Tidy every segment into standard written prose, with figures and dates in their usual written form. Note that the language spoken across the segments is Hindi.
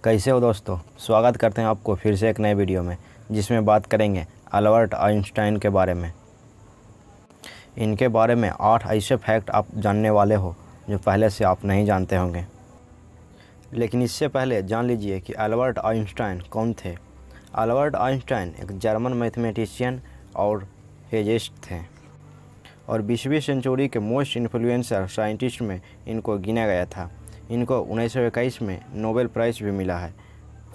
कैसे हो दोस्तों। स्वागत करते हैं आपको फिर से एक नए वीडियो में, जिसमें बात करेंगे अल्बर्ट आइंस्टाइन के बारे में। इनके बारे में 8 ऐसे फैक्ट आप जानने वाले हो जो पहले से आप नहीं जानते होंगे। लेकिन इससे पहले जान लीजिए कि अल्बर्ट आइंस्टाइन कौन थे। अल्बर्ट आइंस्टाइन एक जर्मन मैथमेटिशियन और फिजिस्ट थे और 20वीं सेंचुरी के मोस्ट इन्फ्लुएंसर साइंटिस्ट में इनको गिना गया था। इनको 1921 में नोबेल प्राइज़ भी मिला है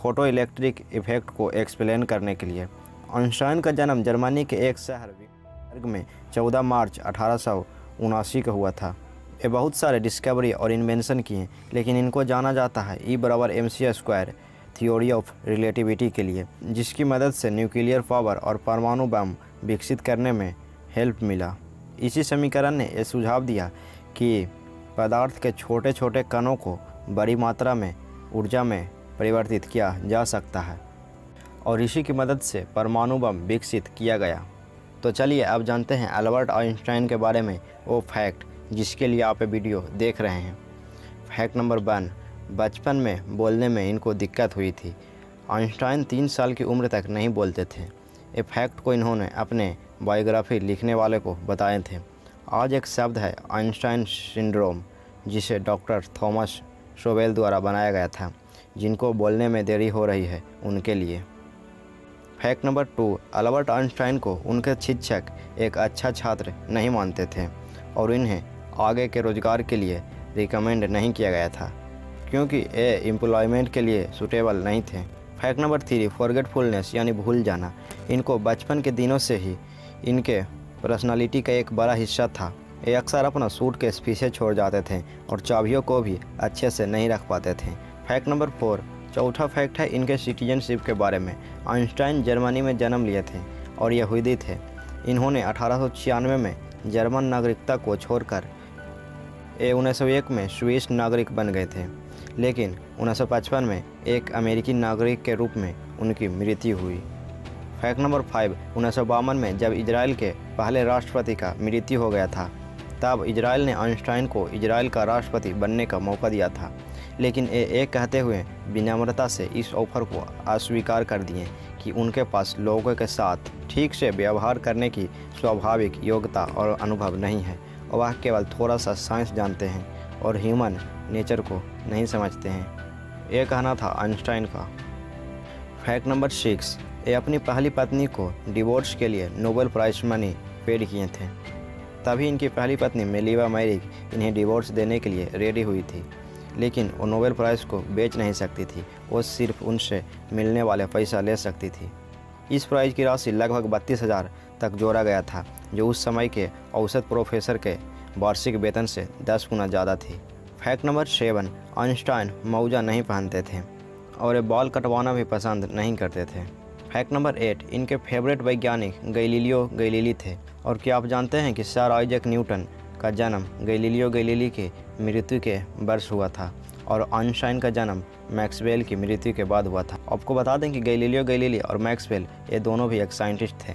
फोटो इलेक्ट्रिक इफ़ेक्ट को एक्सप्लेन करने के लिए। आइंस्टाइन का जन्म जर्मनी के एक शहर विक्सबर्ग में 14 मार्च 1879 को हुआ था। ये बहुत सारे डिस्कवरी और इन्वेंशन किए, लेकिन इनको जाना जाता है E=mc² थ्योरी ऑफ रिलेटिविटी के लिए, जिसकी मदद से न्यूक्लियर पावर और परमाणु बम विकसित करने में हेल्प मिला। इसी समीकरण ने यह सुझाव दिया कि पदार्थ के छोटे छोटे कणों को बड़ी मात्रा में ऊर्जा में परिवर्तित किया जा सकता है और इसी की मदद से परमाणु बम विकसित किया गया। तो चलिए अब जानते हैं अल्बर्ट आइंस्टाइन के बारे में वो फैक्ट जिसके लिए आप ये वीडियो देख रहे हैं। फैक्ट नंबर 1, बचपन में बोलने में इनको दिक्कत हुई थी। आइंस्टाइन 3 साल की उम्र तक नहीं बोलते थे। ये फैक्ट को इन्होंने अपने बायोग्राफी लिखने वाले को बताए थे। आज एक शब्द है आइंस्टाइन सिंड्रोम, जिसे डॉक्टर थॉमस शोवेल द्वारा बनाया गया था। जिनको बोलने में देरी हो रही है उनके लिए। फैक्ट नंबर 2, अल्बर्ट आइंस्टाइन को उनके शिक्षक एक अच्छा छात्र नहीं मानते थे और इन्हें आगे के रोजगार के लिए रिकमेंड नहीं किया गया था क्योंकि ये एम्प्लॉयमेंट के लिए सूटेबल नहीं थे। फैक्ट नंबर 3, फॉरगेटफुलनेस यानी भूल जाना इनको बचपन के दिनों से ही इनके पर्सनालिटी का एक बड़ा हिस्सा था। ये अक्सर अपना सूटकेस पीछे छोड़ जाते थे और चाबियों को भी अच्छे से नहीं रख पाते थे। फैक्ट नंबर 4, चौथा फैक्ट है इनके सिटीजनशिप के बारे में। आइंस्टाइन जर्मनी में जन्म लिए थे और यहूदी थे। इन्होंने 1896 में जर्मन नागरिकता को छोड़कर 1901 में स्विस नागरिक बन गए थे, लेकिन 1955 में एक अमेरिकी नागरिक के रूप में उनकी मृत्यु हुई। फैक्ट नंबर 5, 1952 में जब इजराइल के पहले राष्ट्रपति का मृत्यु हो गया था, तब इजराइल ने आइंस्टाइन को इजराइल का राष्ट्रपति बनने का मौका दिया था, लेकिन ये कहते हुए विनम्रता से इस ऑफर को अस्वीकार कर दिए कि उनके पास लोगों के साथ ठीक से व्यवहार करने की स्वाभाविक योग्यता और अनुभव नहीं है। वह केवल थोड़ा सा साइंस जानते हैं और ह्यूमन नेचर को नहीं समझते हैं। ये कहना था आइंस्टाइन का। फैक्ट नंबर 6, ये अपनी पहली पत्नी को डिवोर्स के लिए नोबेल प्राइज़ मनी पेड किए थे। तभी इनकी पहली पत्नी मेलिवा मैरिक इन्हें डिवोर्स देने के लिए रेडी हुई थी, लेकिन वो नोबेल प्राइज़ को बेच नहीं सकती थी। वो सिर्फ उनसे मिलने वाले पैसा ले सकती थी। इस प्राइज़ की राशि लगभग 32,000 तक जोड़ा गया था, जो उस समय के औसत प्रोफेसर के वार्षिक वेतन से 10 गुना ज़्यादा थी। फैक्ट नंबर 7, आइंस्टाइन मौजा नहीं पहनते थे और ये बाल कटवाना भी पसंद नहीं करते थे। फैक्ट नंबर 8, इनके फेवरेट वैज्ञानिक गैलीलियो गैलीली थे। और क्या आप जानते हैं कि सर आइजैक न्यूटन का जन्म गैलीलियो गैलीली की मृत्यु के वर्ष हुआ था और आइंस्टाइन का जन्म मैक्सवेल की मृत्यु के बाद हुआ था। आपको बता दें कि गैलीलियो गैलीली और मैक्सवेल ये दोनों भी एक साइंटिस्ट थे।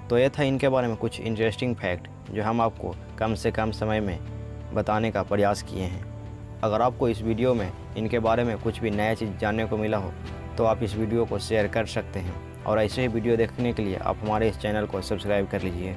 तो ये था इनके बारे में कुछ इंटरेस्टिंग फैक्ट जो हम आपको कम से कम समय में बताने का प्रयास किए हैं। अगर आपको इस वीडियो में इनके बारे में कुछ भी नया चीज़ जानने को मिला हो तो आप इस वीडियो को शेयर कर सकते हैं और ऐसे ही वीडियो देखने के लिए आप हमारे इस चैनल को सब्सक्राइब कर लीजिए।